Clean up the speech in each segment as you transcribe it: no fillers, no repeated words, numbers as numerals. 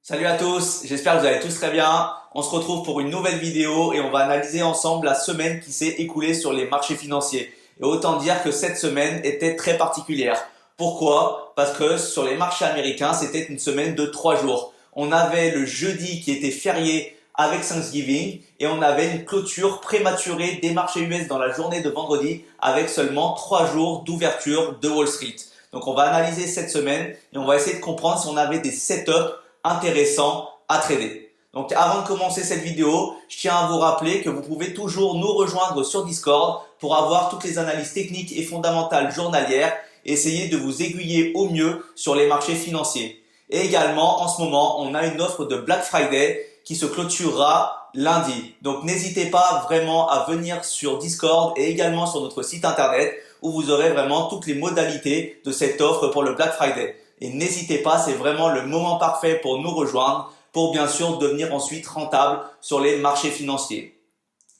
Salut à tous, j'espère que vous allez tous très bien. On se retrouve pour une nouvelle vidéo et on va analyser ensemble la semaine qui s'est écoulée sur les marchés financiers. Et autant dire que cette semaine était très particulière. Pourquoi? Parce que sur les marchés américains, c'était une semaine de 3 jours. On avait le jeudi qui était férié avec Thanksgiving et on avait une clôture prématurée des marchés US dans la journée de vendredi avec seulement 3 jours d'ouverture de Wall Street. Donc on va analyser cette semaine et on va essayer de comprendre si on avait des setups intéressant à trader. Donc avant de commencer cette vidéo, je tiens à vous rappeler que vous pouvez toujours nous rejoindre sur Discord pour avoir toutes les analyses techniques et fondamentales journalières et essayer de vous aiguiller au mieux sur les marchés financiers. Et également, en ce moment, on a une offre de Black Friday qui se clôturera lundi. Donc n'hésitez pas vraiment à venir sur Discord et également sur notre site internet où vous aurez vraiment toutes les modalités de cette offre pour le Black Friday. Et n'hésitez pas, c'est vraiment le moment parfait pour nous rejoindre, pour bien sûr devenir ensuite rentable sur les marchés financiers.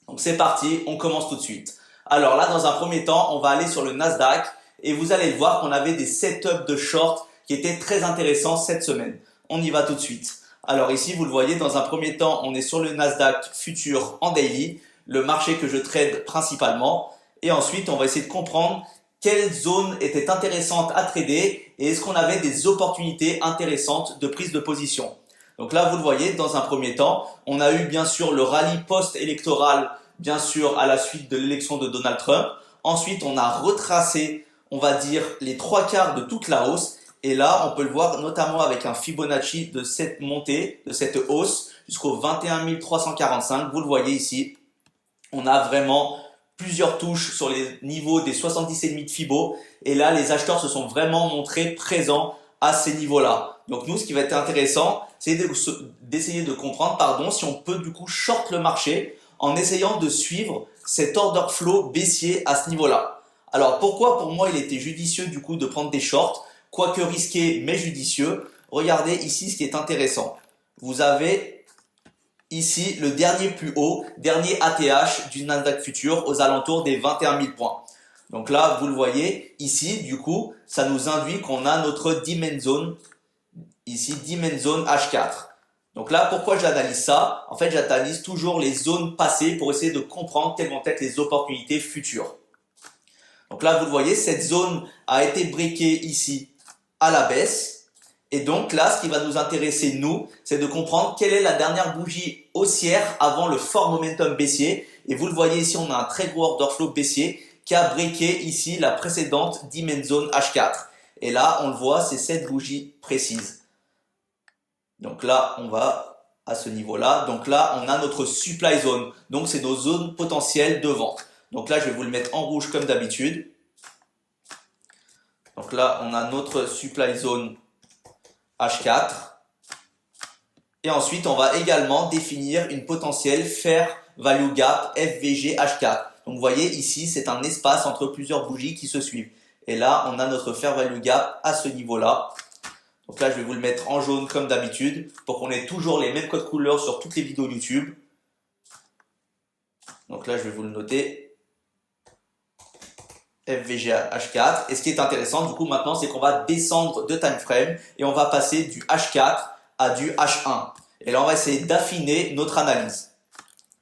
Donc c'est parti, on commence tout de suite. Alors là, dans un premier temps, on va aller sur le Nasdaq et vous allez le voir qu'on avait des setups de short qui étaient très intéressants cette semaine. On y va tout de suite. Alors ici, vous le voyez, dans un premier temps, on est sur le Nasdaq Futur en daily, le marché que je trade principalement. Et ensuite, on va essayer de comprendre quelles zones étaient intéressantes à trader et est-ce qu'on avait des opportunités intéressantes de prise de position. Donc là, vous le voyez, dans un premier temps, on a eu bien sûr le rallye post-électoral, bien sûr à la suite de l'élection de Donald Trump. Ensuite, on a retracé, on va dire, les 3/4 de toute la hausse. Et là, on peut le voir notamment avec un Fibonacci de cette montée, de cette hausse jusqu'au 21 345. Vous le voyez ici, on a vraiment plusieurs touches sur les niveaux des 77,5 de Fibo. Et là, les acheteurs se sont vraiment montrés présents à ces niveaux-là. Donc nous, ce qui va être intéressant, c'est d'essayer de comprendre, si on peut du coup short le marché en essayant de suivre cet order flow baissier à ce niveau-là. Alors pourquoi pour moi il était judicieux du coup de prendre des shorts, quoique risqué mais judicieux. Regardez ici ce qui est intéressant. Vous avez ici, le dernier plus haut, dernier ATH du Nasdaq Futur aux alentours des 21 000 points. Donc là, vous le voyez, ici, du coup, ça nous induit qu'on a notre Demand Zone, ici, Demand Zone H4. Donc là, pourquoi j'analyse ça? En fait, j'analyse toujours les zones passées pour essayer de comprendre quelles vont être les opportunités futures. Donc là, vous le voyez, cette zone a été breakée ici à la baisse. Et donc là, ce qui va nous intéresser, nous, c'est de comprendre quelle est la dernière bougie haussière avant le fort momentum baissier. Et vous le voyez ici, on a un très gros order flow baissier qui a breaké ici la précédente Demand Zone H4. Et là, on le voit, c'est cette bougie précise. Donc là, on va à ce niveau-là. Donc là, on a notre supply zone. Donc c'est nos zones potentielles de vente. Donc là, je vais vous le mettre en rouge comme d'habitude. Donc là, on a notre supply zone H4 et ensuite on va également définir une potentielle Fair Value Gap FVG H4. Donc vous voyez ici c'est un espace entre plusieurs bougies qui se suivent et là on a notre Fair Value Gap à ce niveau là. Donc là je vais vous le mettre en jaune comme d'habitude pour qu'on ait toujours les mêmes codes couleurs sur toutes les vidéos YouTube. Donc là je vais vous le noter, FVG H4. Et ce qui est intéressant du coup maintenant, c'est qu'on va descendre de time frame et on va passer du H4 à du H1. Et là, on va essayer d'affiner notre analyse.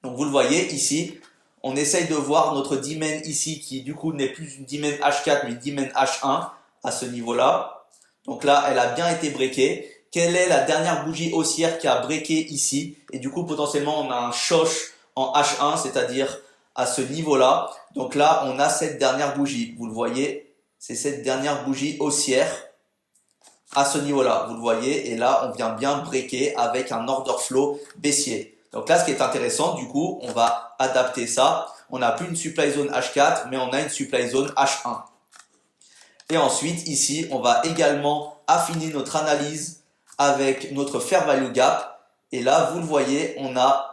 Donc vous le voyez ici, on essaye de voir notre demand ici qui du coup n'est plus une demand H4 mais une demand H1 à ce niveau-là. Donc là, elle a bien été breakée. Quelle est la dernière bougie haussière qui a breaké ici? Et du coup, potentiellement, on a un shosh en H1, c'est-à-dire à ce niveau-là. Donc là, on a cette dernière bougie. Vous le voyez, c'est cette dernière bougie haussière à ce niveau-là. Vous le voyez, et là, on vient bien breaker avec un order flow baissier. Donc là, ce qui est intéressant, du coup, on va adapter ça. On n'a plus une supply zone H4, mais on a une supply zone H1. Et ensuite, ici, on va également affiner notre analyse avec notre Fair Value Gap. Et là, vous le voyez, on a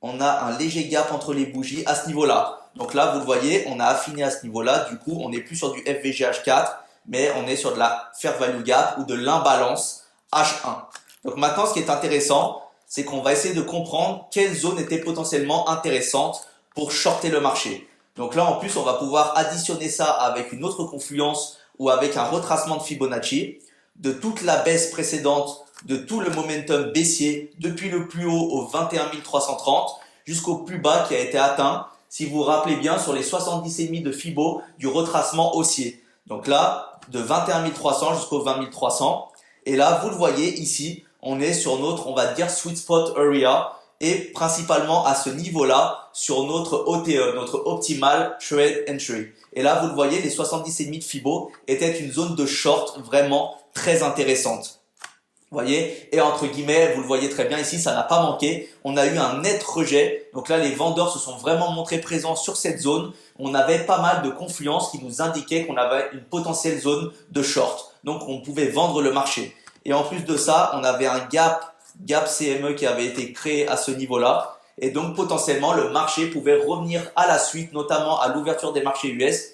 un léger gap entre les bougies à ce niveau-là. Donc là, vous le voyez, on a affiné à ce niveau-là. Du coup, on n'est plus sur du FVGH4, mais on est sur de la Fair Value Gap ou de l'imbalance H1. Donc maintenant, ce qui est intéressant, c'est qu'on va essayer de comprendre quelles zones étaient potentiellement intéressantes pour shorter le marché. Donc là, en plus, on va pouvoir additionner ça avec une autre confluence ou avec un retracement de Fibonacci de toute la baisse précédente de tout le momentum baissier depuis le plus haut au 21 330 jusqu'au plus bas qui a été atteint, si vous vous rappelez bien, sur les 70,5 de Fibo du retracement haussier. Donc là, de 21 300 jusqu'au 20 300. Et là, vous le voyez ici, on est sur notre, on va dire, sweet spot area et principalement à ce niveau-là sur notre OTE, notre Optimal Trade Entry. Et là, vous le voyez, les 70,5 de Fibo étaient une zone de short vraiment très intéressante. Vous voyez, et entre guillemets, vous le voyez très bien ici, ça n'a pas manqué. On a eu un net rejet. Donc là, les vendeurs se sont vraiment montrés présents sur cette zone. On avait pas mal de confluence qui nous indiquait qu'on avait une potentielle zone de short. Donc, on pouvait vendre le marché. Et en plus de ça, on avait un gap CME qui avait été créé à ce niveau-là. Et donc, potentiellement, le marché pouvait revenir à la suite, notamment à l'ouverture des marchés US,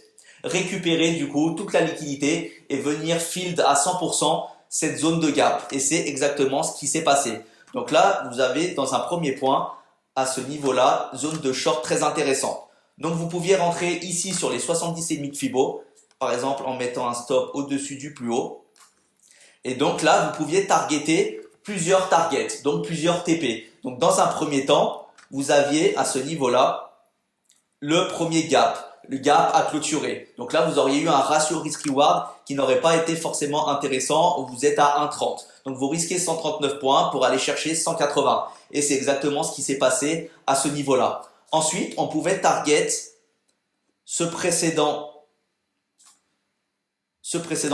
récupérer du coup toute la liquidité et venir field à 100% cette zone de gap. Et c'est exactement ce qui s'est passé. Donc là, vous avez dans un premier point, à ce niveau-là, zone de short très intéressante. Donc vous pouviez rentrer ici sur les 70,5 de Fibo, par exemple en mettant un stop au-dessus du plus haut. Et donc là, vous pouviez targeter plusieurs targets, donc plusieurs TP. Donc dans un premier temps, vous aviez à ce niveau-là le premier gap. Le gap à clôturer. Donc là, vous auriez eu un ratio risk-reward qui n'aurait pas été forcément intéressant où vous êtes à 1,30. Donc vous risquez 139 points pour aller chercher 180. Et c'est exactement ce qui s'est passé à ce niveau-là. Ensuite, on pouvait target ce précédent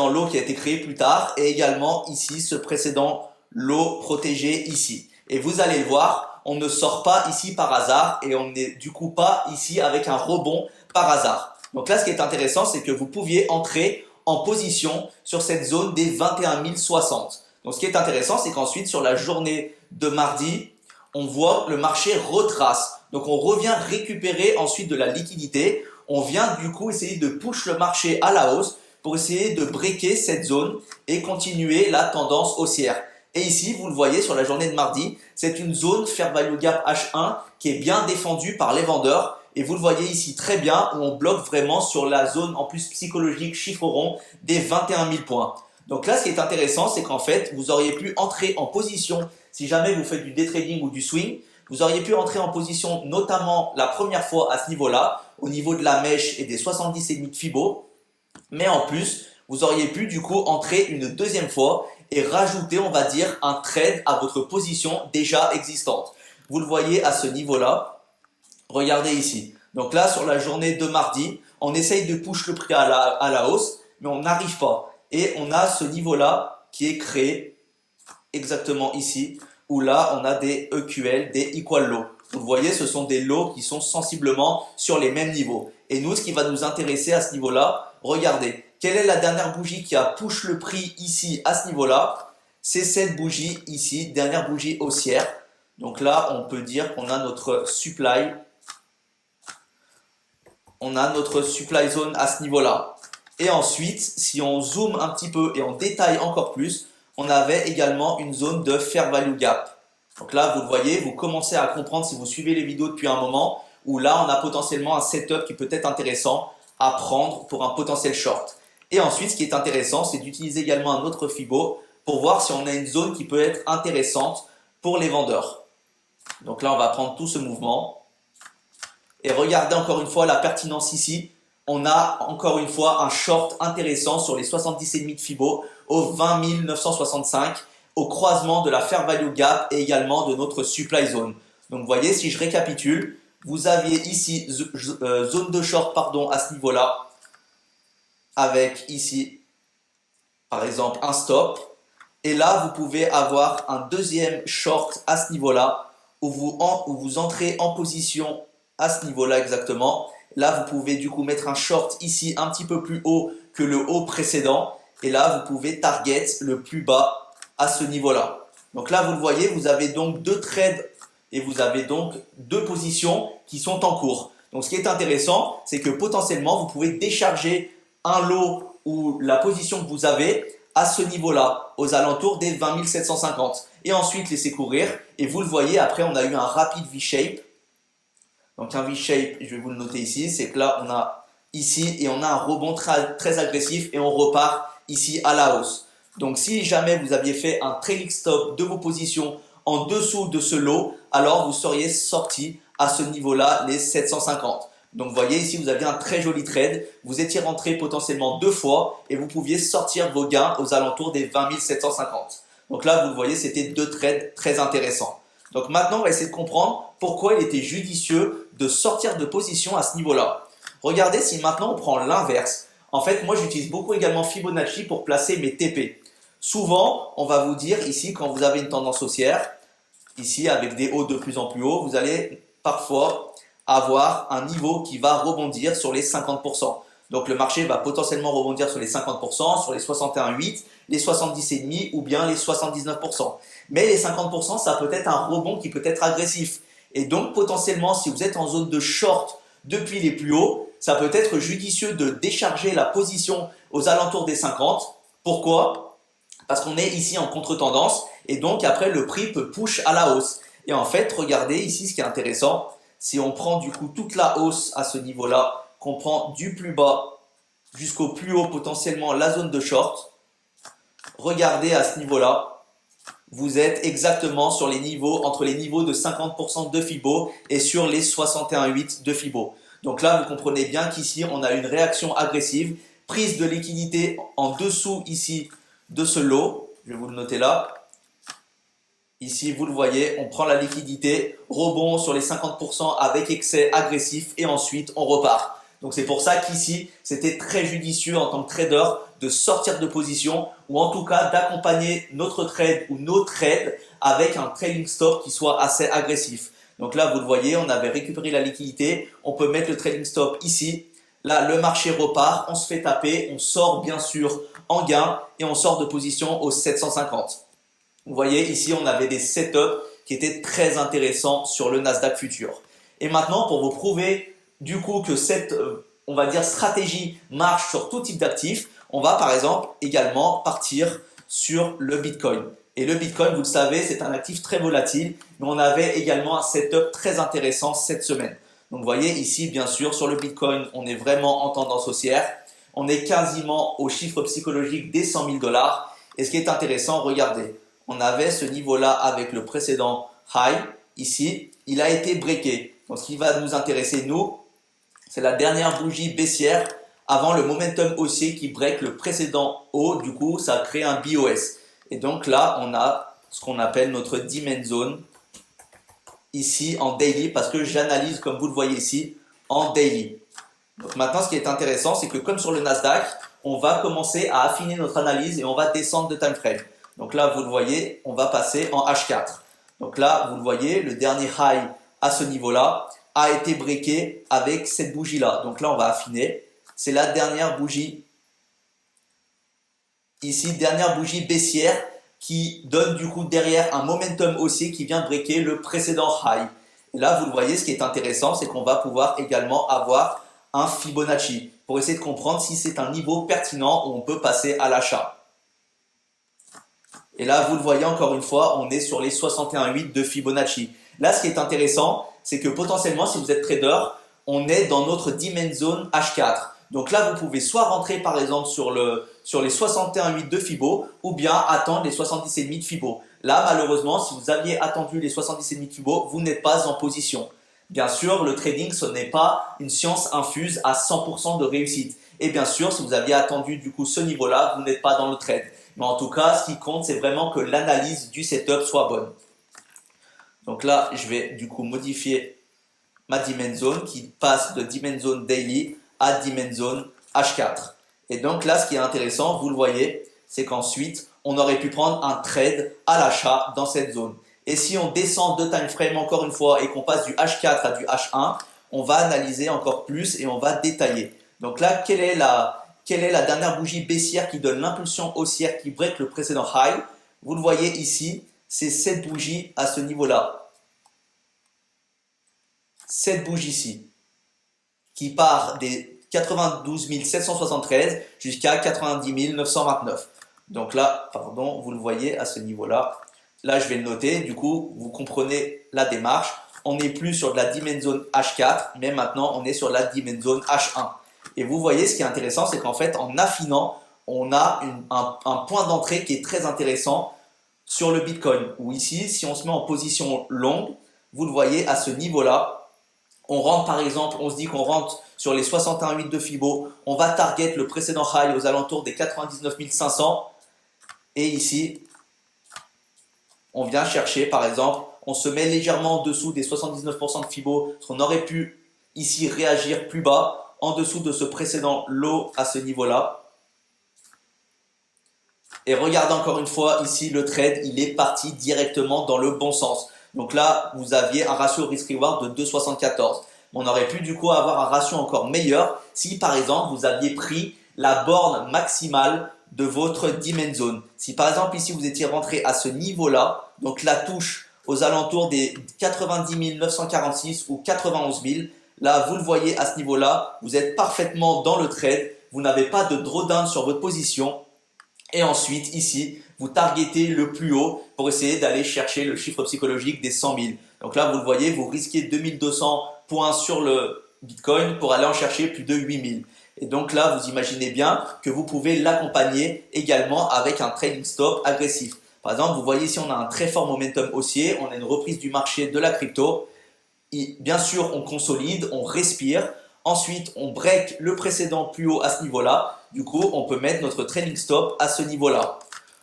lot qui a été créé plus tard et également ici ce précédent lot protégé ici. Et vous allez le voir, on ne sort pas ici par hasard et on n'est du coup pas ici avec un rebond par hasard. Donc là, ce qui est intéressant, c'est que vous pouviez entrer en position sur cette zone des 21 060. Donc ce qui est intéressant, c'est qu'ensuite, sur la journée de mardi, on voit le marché retrace. Donc on revient récupérer ensuite de la liquidité. On vient du coup essayer de push le marché à la hausse pour essayer de breaker cette zone et continuer la tendance haussière. Et ici, vous le voyez sur la journée de mardi, c'est une zone Fair Value Gap H1 qui est bien défendue par les vendeurs. Et vous le voyez ici très bien où on bloque vraiment sur la zone en plus psychologique chiffre rond des 21 000 points. Donc là, ce qui est intéressant, c'est qu'en fait, vous auriez pu entrer en position, si jamais vous faites du day trading ou du swing, vous auriez pu entrer en position notamment la première fois à ce niveau-là, au niveau de la mèche et des 70,5 de Fibo. Mais en plus, vous auriez pu du coup entrer une deuxième fois et rajouter, on va dire, un trade à votre position déjà existante. Vous le voyez à ce niveau-là. Regardez ici. Donc là, sur la journée de mardi, on essaye de push le prix à la hausse, mais on n'arrive pas. Et on a ce niveau-là qui est créé exactement ici, où là, on a des EQL, des equal low. Vous voyez, ce sont des lows qui sont sensiblement sur les mêmes niveaux. Et nous, ce qui va nous intéresser à ce niveau-là, regardez, quelle est la dernière bougie qui a push le prix ici à ce niveau-là? C'est cette bougie ici, dernière bougie haussière. Donc là, on peut dire qu'on a notre supply. On a notre supply zone à ce niveau-là. Et ensuite, si on zoome un petit peu et on détaille encore plus, on avait également une zone de Fair Value Gap. Donc là, vous le voyez, vous commencez à comprendre si vous suivez les vidéos depuis un moment, où là, on a potentiellement un setup qui peut être intéressant à prendre pour un potentiel short. Et ensuite, ce qui est intéressant, c'est d'utiliser également un autre Fibo pour voir si on a une zone qui peut être intéressante pour les vendeurs. Donc là, on va prendre tout ce mouvement. Et regardez encore une fois la pertinence ici. On a encore une fois un short intéressant sur les 70,5 de Fibo au 20 965 au croisement de la Fair Value Gap et également de notre Supply Zone. Donc vous voyez, si je récapitule, vous aviez ici zone de short à ce niveau-là avec ici par exemple un stop. Et là, vous pouvez avoir un deuxième short à ce niveau-là où vous entrez en position à ce niveau-là exactement. Là, vous pouvez du coup mettre un short ici un petit peu plus haut que le haut précédent. Et là, vous pouvez target le plus bas à ce niveau-là. Donc là, vous le voyez, vous avez donc deux trades et vous avez donc deux positions qui sont en cours. Donc, ce qui est intéressant, c'est que potentiellement, vous pouvez décharger un lot ou la position que vous avez à ce niveau-là, aux alentours des 20 750. Et ensuite, laisser courir. Et vous le voyez, après, on a eu un rapide V-shape. Donc un V-shape, je vais vous le noter ici, c'est que là on a ici et on a un rebond très agressif et on repart ici à la hausse. Donc si jamais vous aviez fait un trailing stop de vos positions en dessous de ce lot, alors vous seriez sorti à ce niveau-là, les 750. Donc vous voyez ici, vous aviez un très joli trade. Vous étiez rentré potentiellement 2 fois et vous pouviez sortir vos gains aux alentours des 20 750. Donc là, vous le voyez, c'était 2 trades très intéressants. Donc maintenant, on va essayer de comprendre pourquoi il était judicieux de sortir de position à ce niveau-là. Regardez si maintenant on prend l'inverse. En fait, moi j'utilise beaucoup également Fibonacci pour placer mes TP. Souvent, on va vous dire ici, quand vous avez une tendance haussière, ici avec des hauts de plus en plus hauts, vous allez parfois avoir un niveau qui va rebondir sur les 50%. Donc le marché va potentiellement rebondir sur les 50%, sur les 61,8, les 70,5 ou bien les 79%. Mais les 50%, ça peut être un rebond qui peut être agressif. Et donc potentiellement, si vous êtes en zone de short depuis les plus hauts, ça peut être judicieux de décharger la position aux alentours des 50. Pourquoi? Parce qu'on est ici en contre-tendance et donc après le prix peut push à la hausse. Et en fait, regardez ici ce qui est intéressant, si on prend du coup toute la hausse à ce niveau-là, qu'on prend du plus bas jusqu'au plus haut potentiellement la zone de short, regardez à ce niveau-là, vous êtes exactement sur les niveaux, entre les niveaux de 50% de Fibo et sur les 61,8 de Fibo. Donc là, vous comprenez bien qu'ici, on a une réaction agressive, prise de liquidité en dessous ici de ce lot. Je vais vous le noter là. Ici, vous le voyez, on prend la liquidité, rebond sur les 50% avec excès agressif et ensuite on repart. Donc c'est pour ça qu'ici, c'était très judicieux en tant que trader de sortir de position ou en tout cas d'accompagner notre trade ou nos trades avec un trailing stop qui soit assez agressif. Donc là, vous le voyez, on avait récupéré la liquidité, on peut mettre le trailing stop ici. Là, le marché repart, on se fait taper, on sort bien sûr en gain et on sort de position aux 750. Vous voyez, ici, on avait des setups qui étaient très intéressants sur le Nasdaq Futur. Et maintenant, pour vous prouver du coup que cette, on va dire, stratégie marche sur tout type d'actifs, on va par exemple également partir sur le Bitcoin. Et le Bitcoin, vous le savez, c'est un actif très volatile, mais on avait également un setup très intéressant cette semaine. Donc vous voyez ici, bien sûr, sur le Bitcoin, on est vraiment en tendance haussière. On est quasiment au chiffre psychologique des 100 000 dollars. Et ce qui est intéressant, regardez, on avait ce niveau-là avec le précédent high. Ici, il a été breaké. Donc ce qui va nous intéresser, nous, c'est la dernière bougie baissière avant le momentum haussier qui break le précédent haut. Du coup, ça crée un BOS. Et donc là, on a ce qu'on appelle notre demand zone ici en daily parce que j'analyse, comme vous le voyez ici, en daily. Donc maintenant, ce qui est intéressant, c'est que comme sur le Nasdaq, on va commencer à affiner notre analyse et on va descendre de time frame. Donc là, vous le voyez, on va passer en H4. Donc là, vous le voyez, le dernier high à ce niveau-là a été breaké avec cette bougie-là. Donc là, on va affiner. C'est la dernière bougie. Ici, dernière bougie baissière qui donne du coup derrière un momentum haussier qui vient breaker le précédent high. Et là, vous le voyez, ce qui est intéressant, c'est qu'on va pouvoir également avoir un Fibonacci pour essayer de comprendre si c'est un niveau pertinent où on peut passer à l'achat. Et là, vous le voyez encore une fois, on est sur les 61,8 de Fibonacci. Là, ce qui est intéressant, c'est que potentiellement, si vous êtes trader, on est dans notre demand zone H4. Donc là, vous pouvez soit rentrer par exemple sur les 61,8 de Fibo ou bien attendre les 70,5 de Fibo. Là, malheureusement, si vous aviez attendu les 70,5 de Fibo, vous n'êtes pas en position. Bien sûr, le trading, ce n'est pas une science infuse à 100% de réussite. Et bien sûr, si vous aviez attendu du coup ce niveau-là, vous n'êtes pas dans le trade. Mais en tout cas, ce qui compte, c'est vraiment que l'analyse du setup soit bonne. Donc là, je vais du coup modifier ma demand zone qui passe de demand zone daily à demand zone H4. Et donc là, ce qui est intéressant, vous le voyez, c'est qu'ensuite, on aurait pu prendre un trade à l'achat dans cette zone. Et si on descend de time frame encore une fois et qu'on passe du H4 à du H1, on va analyser encore plus et on va détailler. Donc là, quelle est la dernière bougie baissière qui donne l'impulsion haussière qui break le précédent high? Vous le voyez ici, c'est cette bougie à ce niveau-là. Cette bougie-ci, qui part des 92 773 jusqu'à 90 929. Donc là, pardon, vous le voyez à ce niveau-là. Là, je vais le noter. Du coup, vous comprenez la démarche. On n'est plus sur de la demand zone H4, mais maintenant, on est sur la demand zone H1. Et vous voyez, ce qui est intéressant, c'est qu'en fait, en affinant, on a un point d'entrée qui est très intéressant sur le Bitcoin. Ou ici, si on se met en position longue, vous le voyez à ce niveau-là, on rentre par exemple, on se dit qu'on rentre sur les 61,8 de Fibo, on va target le précédent high aux alentours des 99 500 et ici, on vient chercher par exemple, on se met légèrement en dessous des 79% de Fibo, parce qu'on aurait pu ici réagir plus bas, en dessous de ce précédent low à ce niveau-là. Et regardez encore une fois, ici le trade, il est parti directement dans le bon sens. Donc là, vous aviez un ratio risk-reward de 2,74. On aurait pu du coup avoir un ratio encore meilleur si par exemple vous aviez pris la borne maximale de votre demand zone. Si par exemple ici vous étiez rentré à ce niveau-là, donc la touche aux alentours des 90 946 ou 91 000, là vous le voyez à ce niveau-là, vous êtes parfaitement dans le trade, vous n'avez pas de drawdown sur votre position. Et ensuite, ici, vous targetez le plus haut pour essayer d'aller chercher le chiffre psychologique des 100 000. Donc là, vous le voyez, vous risquez 2200 points sur le Bitcoin pour aller en chercher plus de 8000. Et donc là, vous imaginez bien que vous pouvez l'accompagner également avec un trading stop agressif. Par exemple, vous voyez ici, on a un très fort momentum haussier, on a une reprise du marché de la crypto. Et bien sûr, on consolide, on respire. Ensuite, on break le précédent plus haut à ce niveau-là. Du coup, on peut mettre notre trading stop à ce niveau-là.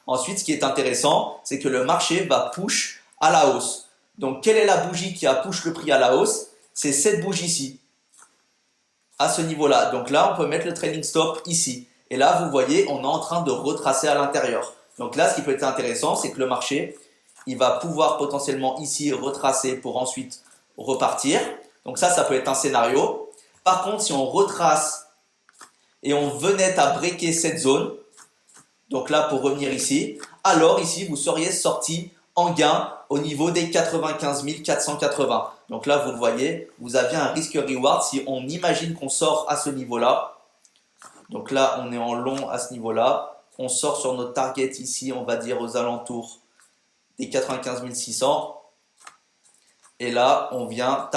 Ensuite, ce qui est intéressant, c'est que le marché va push à la hausse. Donc, quelle est la bougie qui a push le prix à la hausse? C'est cette bougie-ci, à ce niveau-là. Donc là, on peut mettre le trading stop ici. Et là, vous voyez, on est en train de retracer à l'intérieur. Donc là, ce qui peut être intéressant, c'est que le marché, il va pouvoir potentiellement ici retracer pour ensuite repartir. Donc ça peut être un scénario. Par contre, si on retrace et on venait à breaker cette zone, donc là pour revenir ici, alors ici vous seriez sorti en gain au niveau des 95 480. Donc là vous le voyez, vous aviez un risque-reward si on imagine qu'on sort à ce niveau-là. Donc là on est en long à ce niveau-là, on sort sur notre target ici, on va dire aux alentours des 95 600. Et là on vient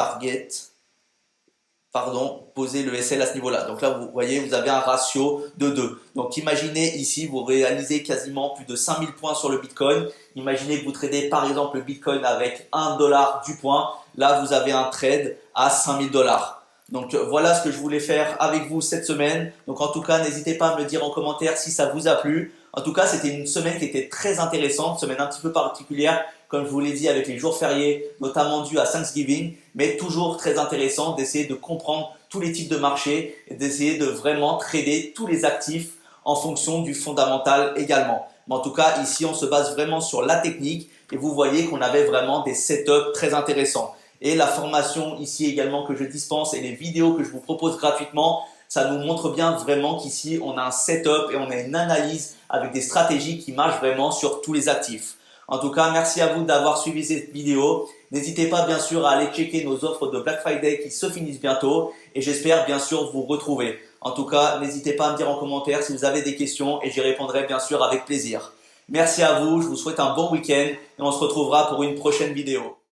poser le SL à ce niveau-là. Donc là, vous voyez, vous avez un ratio de 2. Donc imaginez ici, vous réalisez quasiment plus de 5000 points sur le Bitcoin. Imaginez que vous tradez par exemple le Bitcoin avec 1 dollar du point. Là, vous avez un trade à 5000 dollars. Donc voilà ce que je voulais faire avec vous cette semaine. Donc en tout cas, n'hésitez pas à me le dire en commentaire si ça vous a plu. En tout cas, c'était une semaine qui était très intéressante, semaine un petit peu particulière, comme je vous l'ai dit, avec les jours fériés, notamment dû à Thanksgiving, mais toujours très intéressant d'essayer de comprendre tous les types de marchés et d'essayer de vraiment trader tous les actifs en fonction du fondamental également. Mais en tout cas, ici, on se base vraiment sur la technique et vous voyez qu'on avait vraiment des setups très intéressants. Et la formation ici également que je dispense et les vidéos que je vous propose gratuitement, ça nous montre bien vraiment qu'ici, on a un setup et on a une analyse avec des stratégies qui marchent vraiment sur tous les actifs. En tout cas, merci à vous d'avoir suivi cette vidéo. N'hésitez pas bien sûr à aller checker nos offres de Black Friday qui se finissent bientôt et j'espère bien sûr vous retrouver. En tout cas, n'hésitez pas à me dire en commentaire si vous avez des questions et j'y répondrai bien sûr avec plaisir. Merci à vous, je vous souhaite un bon week-end et on se retrouvera pour une prochaine vidéo.